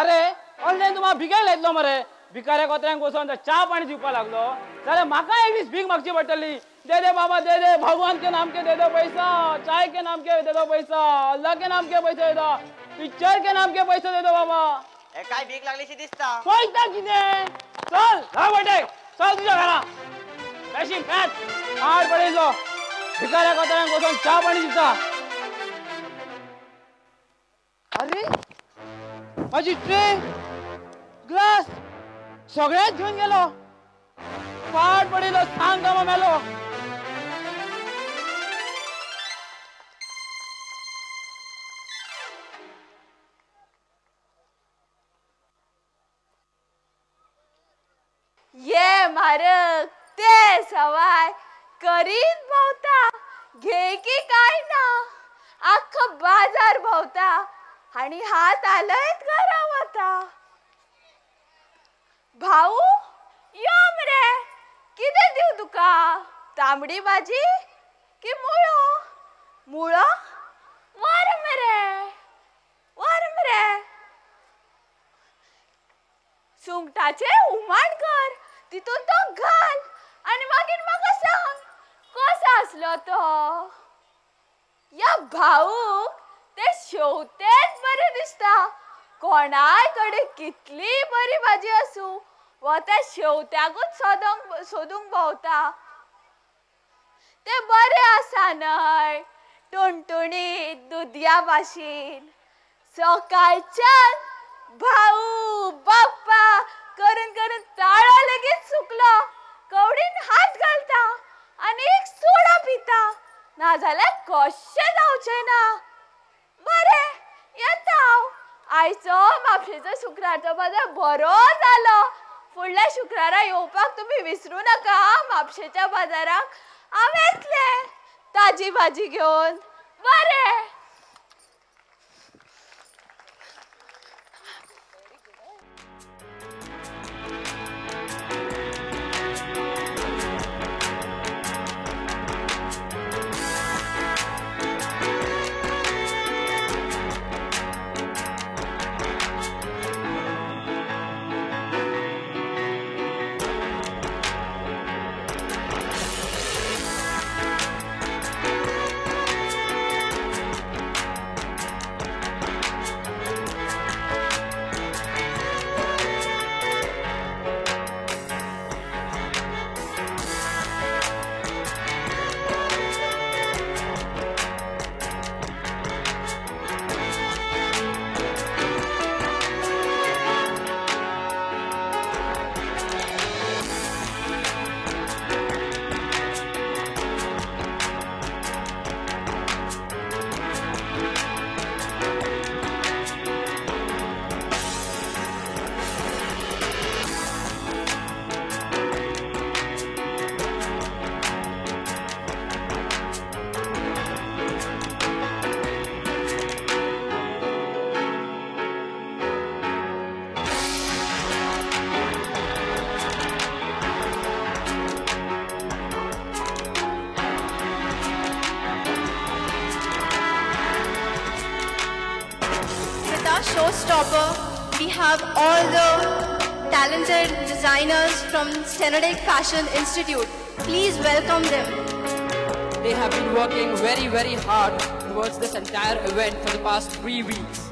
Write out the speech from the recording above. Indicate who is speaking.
Speaker 1: अरे ऑनलाईन तुम्हाला भिकायला येतलो मरे भिकाऱ्या कोत्र्यांक बसून चहा पाणी दिवपा लागलो जाल्यार म्हाका एक दीस भीक मागची पडटली दे दे बाबा दे दे भगवान के नाम के दे दो पैसा चाय के नाम के दे दो पैसा अल्लाह के नाम के पैसे दे दो पिक्चर के नाम के पैसे दे दो बाबा
Speaker 2: ए काय भीक लागलीशी दिसता
Speaker 1: पैसा कितें चल हा बेटे चल तुझ्या घरा पैशी खात आड पडयलो भिकाऱ्या कोत्र्यांक बसून चहा पाणी दिता अरे माझी ट्रे ग्लास सगळ्यात घेऊन गेलो पाठ पडिलो सांग कामा मेलो
Speaker 3: ये मारक ते सवाय करीत भोवता घे की काय ना अख्ख बाजार भोवता आणि हात आलयत घरा वता भाऊ यो मरे किती देऊ तुका तांबडी भाजी की मुळो मुळो वर मरे सुंगटाचे हुमण कर तितून तो घाल आणि मागीर म्हाका सांग कसो असलो तो या भाऊक ते शेवतेच बरे दिसता कोणाय कडे कितली बरी भाजी असू व त्या शेवत्याकूच सोदूंक भोवता ते बरे आसा न्हय टुणटुणीत दुदया भाशेन सकाळच्यान भाऊ बाप्पा करून करून ताळो लेगीत सुकलो कवडीन हात घालता आणि एक सोडा पिता नाजाल्यार कशें जावचें ना बरे येता हांव आयचो म्हापशेचो शुक्रारचो बाजार बरो जालो फुडल्या शुक्रारा येवपाक तुमी विसरू नाका म्हापशेच्या बाजाराक हांव येतले ताजी भाजी घेवन बरे
Speaker 4: Showstopper, we have all the talented designers from Stenodic Fashion Institute. Please welcome them.
Speaker 5: They have been working very hard towards this entire event for the past 3 weeks.